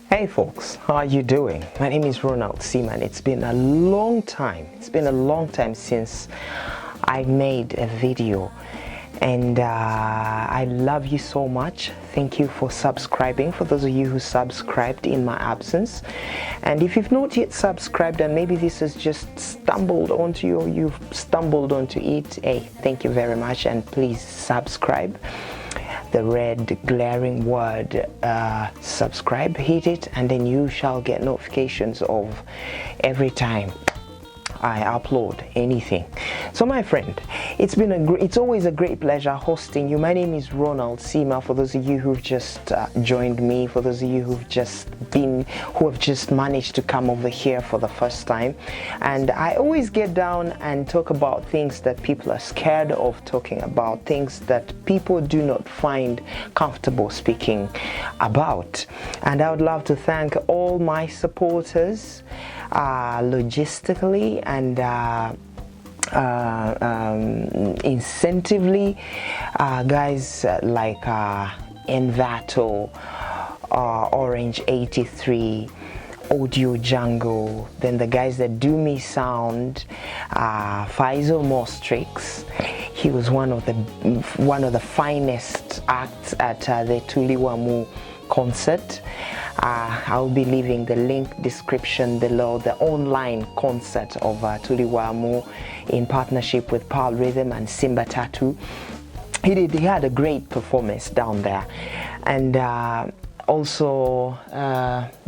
Hey folks, how are you doing? My name is Ronald Seaman. It's been a long time. Since I made a video, and I love you so much. Thank you for subscribing, for those of you who subscribed in my absence. And if you've not yet subscribed and maybe this has just stumbled onto you or you've stumbled onto it, hey, thank you very much, and please subscribe. The red glaring word subscribe, hit it, and then you shall get notifications of every time I upload anything. So my friend, it's always a great pleasure hosting you. My name is Ronald Seaman. For those of you who've just joined me, for those of you who have just managed to come over here for the first time, and I always get down and talk about things that people are scared of talking about, things that people do not find comfortable speaking about. And I would love to thank all my supporters logistically and incentively, guys like Envato, Orange 83, Audio Jungle, then the guys that do me sound, Faisal Mostrix. He was one of the finest acts at the Tuliwamu concert. I'll be leaving the link description below, the online concert of Tuliwamu in partnership with Pearl Rhythm and Simba Tattoo. He had a great performance down there. And also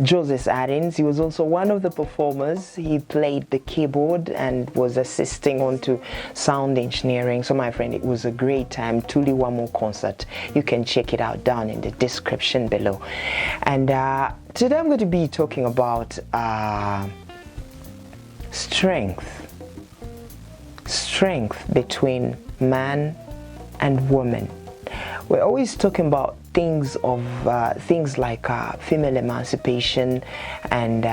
Joseph Adams, he was also one of the performers. He played the keyboard and was assisting onto sound engineering. So my friend, it was a great time. Tuliwamu concert, you can check it out down in the description below. And today I'm going to be talking about strength between man and woman. We're always talking about things like female emancipation, and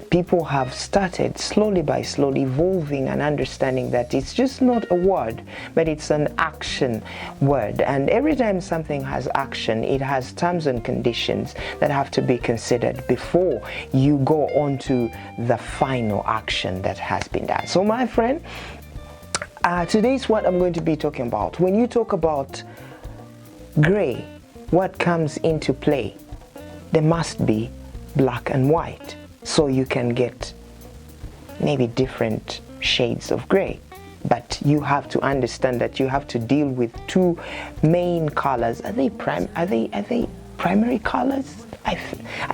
people have started slowly evolving and understanding that it's just not a word, but it's an action word. And every time something has action, it has terms and conditions that have to be considered before you go on to the final action that has been done. So my friend, today's what I'm going to be talking about. When you talk about gray, what comes into play? There must be black and white, so you can get maybe different shades of gray, but you have to understand that you have to deal with two main colors. Are they primary colors? I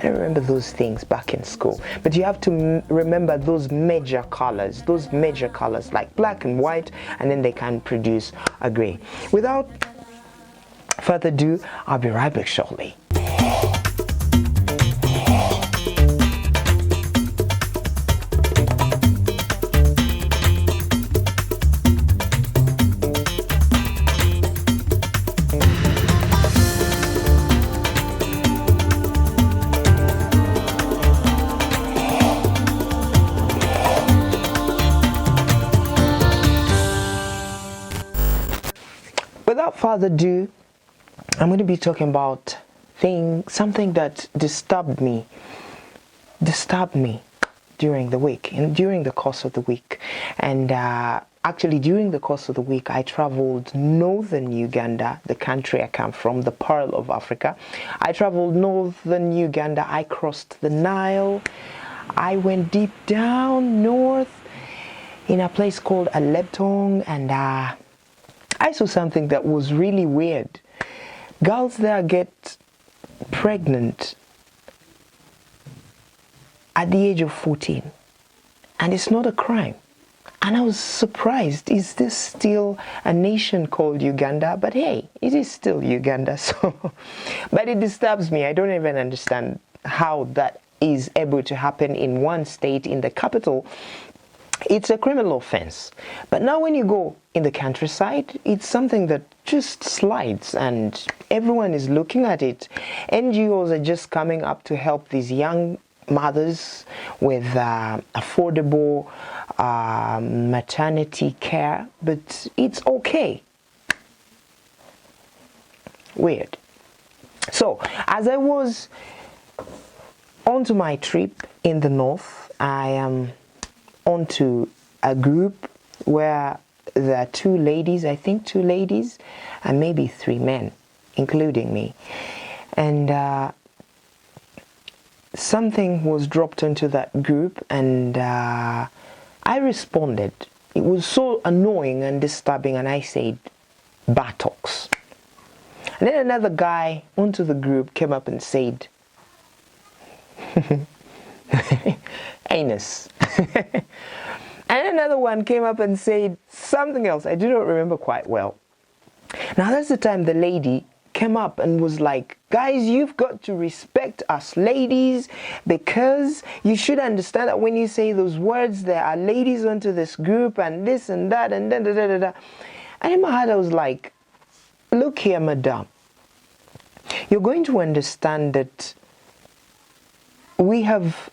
don't remember those things back in school, but you have to remember those major colors like black and white, and then they can produce a gray. Without further ado, I'll be right back shortly. Without further ado, I'm going to be talking about something that disturbed me during the week and during the course of the week. And actually during the course of the week, I traveled northern Uganda, the country I come from, the Pearl of Africa. I traveled northern Uganda. I crossed the Nile. I went deep down north in a place called Aleptong, and I saw something that was really weird. Girls there get pregnant at the age of 14, and it's not a crime. And I was surprised. Is this still a nation called Uganda? But hey, it is still Uganda. So, but it disturbs me. I don't even understand how that is able to happen in one state, in the capital. It's a criminal offense. But now when you go in the countryside, it's something that just slides and everyone is looking at it. NGOs are just coming up to help these young mothers with affordable maternity care, but it's okay. Weird. So as I was onto my trip in the north, I am onto a group where there are two ladies, I think two ladies, and maybe three men, including me. And something was dropped into that group, and I responded. It was so annoying and disturbing, and I said, buttocks. And then another guy onto the group came up and said, anus. And another one came up and said something else. I do not remember quite well. Now that's the time the lady came up and was like, guys, you've got to respect us ladies, because you should understand that when you say those words, there are ladies onto this group and this and that and da da da da da. And in my heart I was like, look here, madam, you're going to understand that we have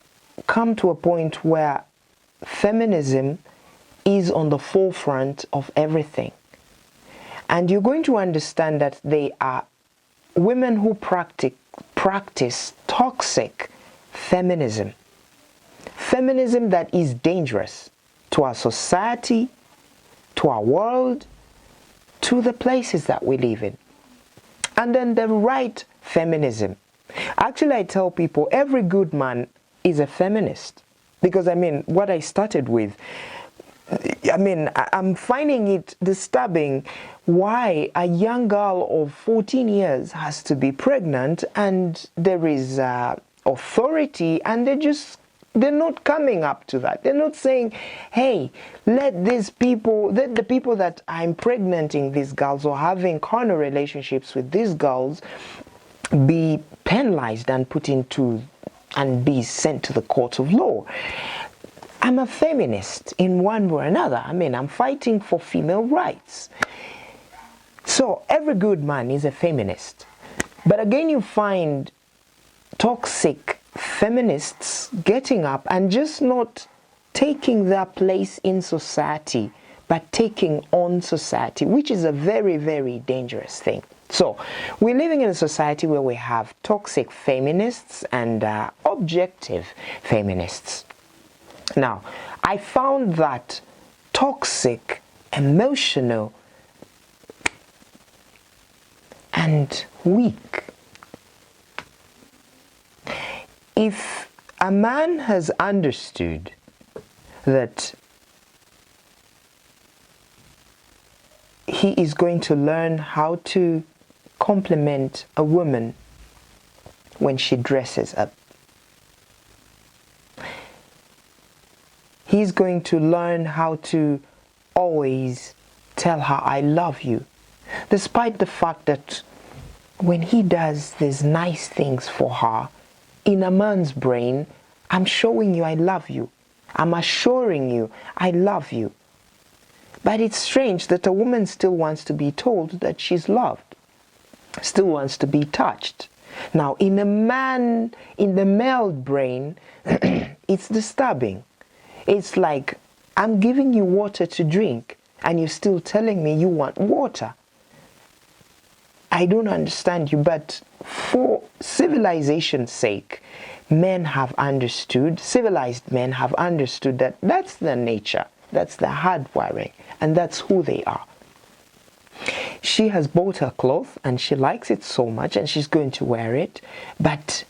come to a point where feminism is on the forefront of everything. And you're going to understand that they are women who practice toxic feminism. Feminism that is dangerous to our society, to our world, to the places that we live in. And then the right feminism. Actually, I tell people every good man is a feminist. Because I mean, what I started with, I mean, I'm finding it disturbing why a young girl of 14 years has to be pregnant, and there is authority, and they're not coming up to that. They're not saying, hey, let the people that are impregnating these girls or having carnal relationships with these girls be penalized and put into and be sent to the court of law. I'm a feminist in one way or another. I mean, I'm fighting for female rights. So every good man is a feminist. But again, you find toxic feminists getting up and just not taking their place in society, but taking on society, which is a very, very dangerous thing. So we're living in a society where we have toxic feminists and objective feminists. Now, I found that toxic, emotional, and weak. If a man has understood that he is going to learn how to compliment a woman when she dresses up, he's going to learn how to always tell her, I love you, despite the fact that when he does these nice things for her, in a man's brain, I'm showing you I love you. I'm assuring you I love you. But it's strange that a woman still wants to be told that she's loved, still wants to be touched. Now, in the male brain, it's disturbing. It's like, I'm giving you water to drink, and you're still telling me you want water. I don't understand you, but for civilization's sake, men have understood, civilized men have understood that that's their nature, that's their hardwiring, and that's who they are. She has bought her cloth and she likes it so much and she's going to wear it, but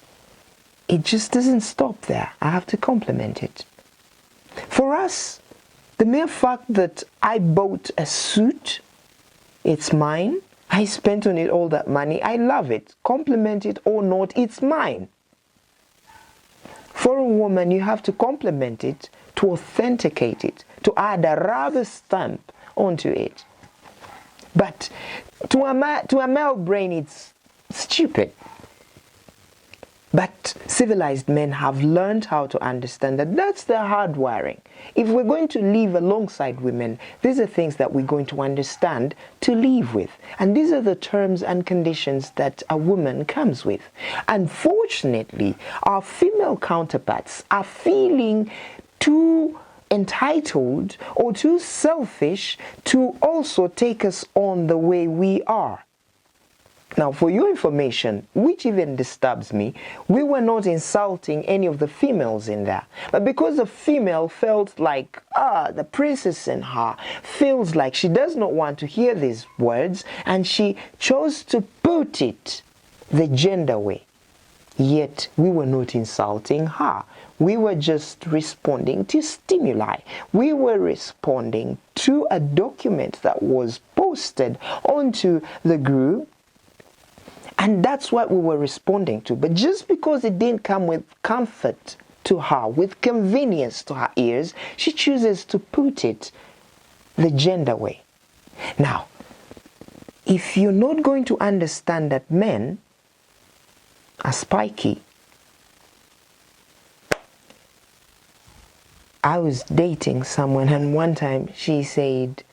it just doesn't stop there. I have to compliment it. For us, the mere fact that I bought a suit, it's mine, I spent on it all that money, I love it, compliment it or not, it's mine. For a woman, you have to compliment it, to authenticate it, to add a rubber stamp onto it. But to a male brain, it's stupid. But civilized men have learned how to understand that that's their hardwiring. If we're going to live alongside women, these are things that we're going to understand to live with. And these are the terms and conditions that a woman comes with. Unfortunately, our female counterparts are feeling too entitled or too selfish to also take us on the way we are. Now, for your information, which even disturbs me, we were not insulting any of the females in there. But because the female felt like, the princess in her feels like she does not want to hear these words, and she chose to put it the gender way. Yet, we were not insulting her. We were just responding to stimuli. We were responding to a document that was posted onto the group. And that's what we were responding to. But just because it didn't come with comfort to her, with convenience to her ears, she chooses to put it the gender way. Now, if you're not going to understand that men are spiky, I was dating someone and one time she said,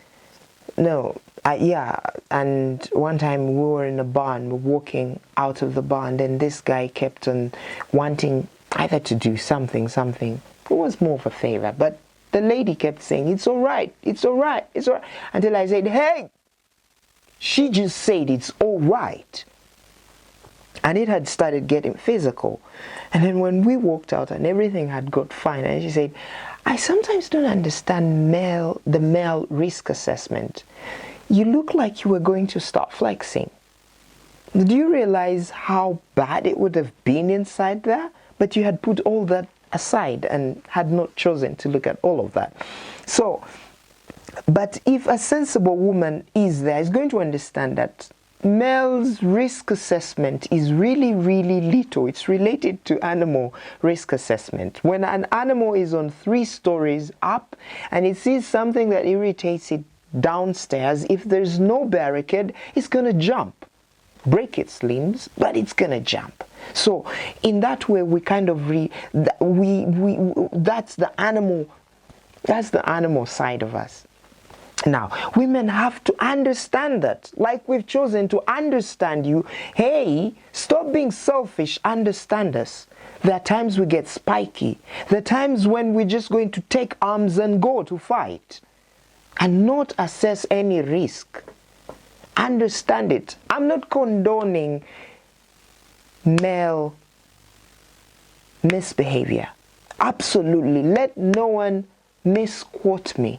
no, and one time we were in a barn, we were walking out of the barn, and this guy kept on wanting either to do something. It was more of a favor, but the lady kept saying, it's all right, until I said, hey, she just said it's all right. And it had started getting physical. And then when we walked out and everything had got fine, and she said, I sometimes don't understand the male risk assessment. You look like you were going to start flexing. Do you realize how bad it would have been inside there? But you had put all that aside and had not chosen to look at all of that. So, but if a sensible woman is there, is going to understand that male's risk assessment is really, really little. It's related to animal risk assessment. When an animal is on 3 stories up and it sees something that irritates it downstairs, if there's no barricade, it's going to jump, break its limbs, but it's going to jump. So in that way, we kind of that's the animal side of us. Now, women have to understand that, like we've chosen to understand you. Hey, stop being selfish, understand us. There are times we get spiky. There are times when we're just going to take arms and go to fight and not assess any risk. Understand it. I'm not condoning male misbehavior. Absolutely. Let no one misquote me.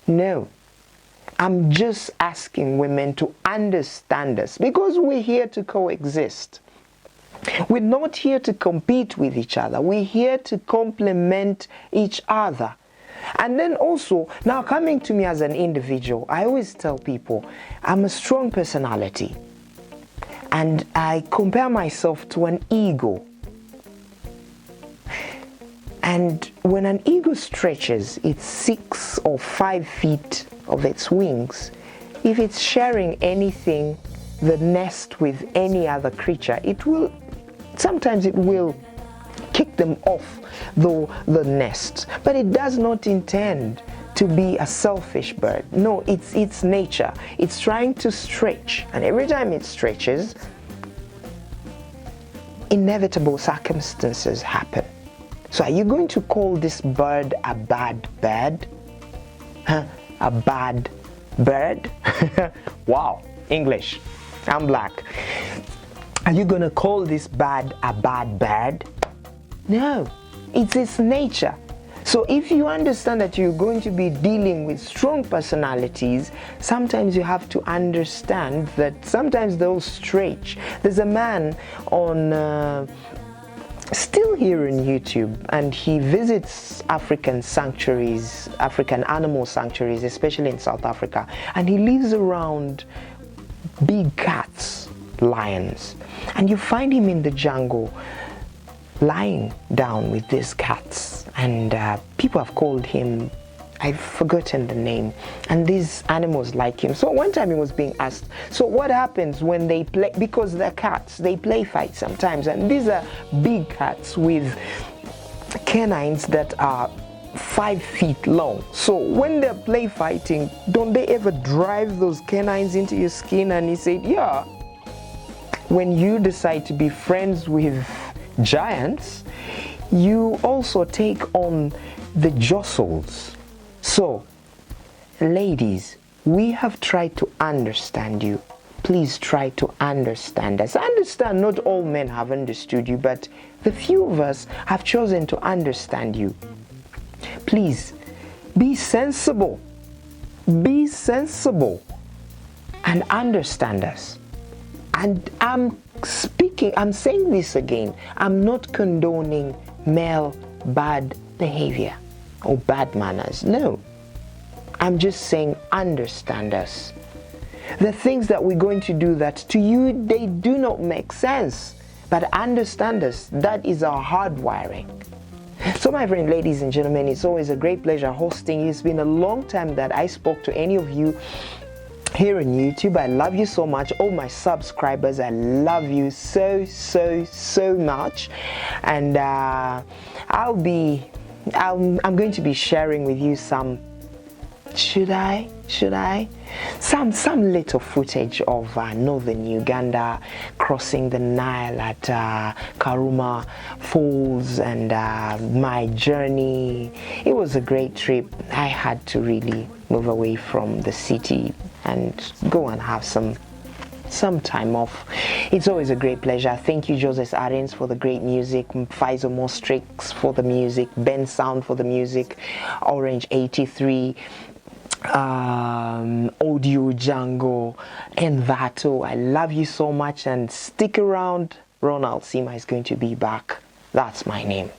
No. I'm just asking women to understand us because we're here to coexist. We're not here to compete with each other. We're here to complement each other. And then also, now coming to me as an individual, I always tell people I'm a strong personality. And I compare myself to an eagle. And when an eagle stretches its 6 or 5 feet of its wings, if it's sharing anything, the nest with any other creature, sometimes it will kick them off the nest. But it does not intend to be a selfish bird. No, it's its nature. It's trying to stretch. And every time it stretches, inevitable circumstances happen. So are you going to call this bird a bad bird? Huh? A bad bird? Wow, English. I'm black. Are you going to call this bird a bad bird? No, it's its nature. So if you understand that you're going to be dealing with strong personalities, sometimes you have to understand that sometimes they'll stretch. There's a man on still here on YouTube, and he visits African sanctuaries, African animal sanctuaries, especially in South Africa, and he lives around big cats, lions, and you find him in the jungle lying down with these cats, and people have called him, I've forgotten the name, and these animals like him. So one time he was being asked, so what happens when they play, because they're cats, they play fight sometimes, and these are big cats with canines that are 5 feet long. So when they're play fighting, don't they ever drive those canines into your skin? And he said, yeah, when you decide to be friends with giants, you also take on the jostles. So, ladies, we have tried to understand you. please try to understand us. I understand not all men have understood you, but the few of us have chosen to understand you. Please, be sensible. Be sensible and understand us. And I'm saying this again, I'm not condoning male bad behavior or bad manners. No. I'm just saying understand us. The things that we're going to do that to you, they do not make sense. But understand us. That is our hardwiring. So my friend, ladies and gentlemen, it's always a great pleasure hosting you. It's been a long time that I spoke to any of you here on YouTube. I love you so much. All my subscribers, I love you so much. And I'm going to be sharing with you some some little footage of northern Uganda, crossing the Nile at Karuma Falls, and my journey. It was a great trip. I had to really move away from the city and go and have some time off. It's always a great pleasure. Thank you, Joseph Arens, for the great music, Pfizer Mostrix for the music, Ben Sound for the music, Orange 83, Audio Django, and Vato. I love you so much, and stick around. Ronald Sima is going to be back. That's my name.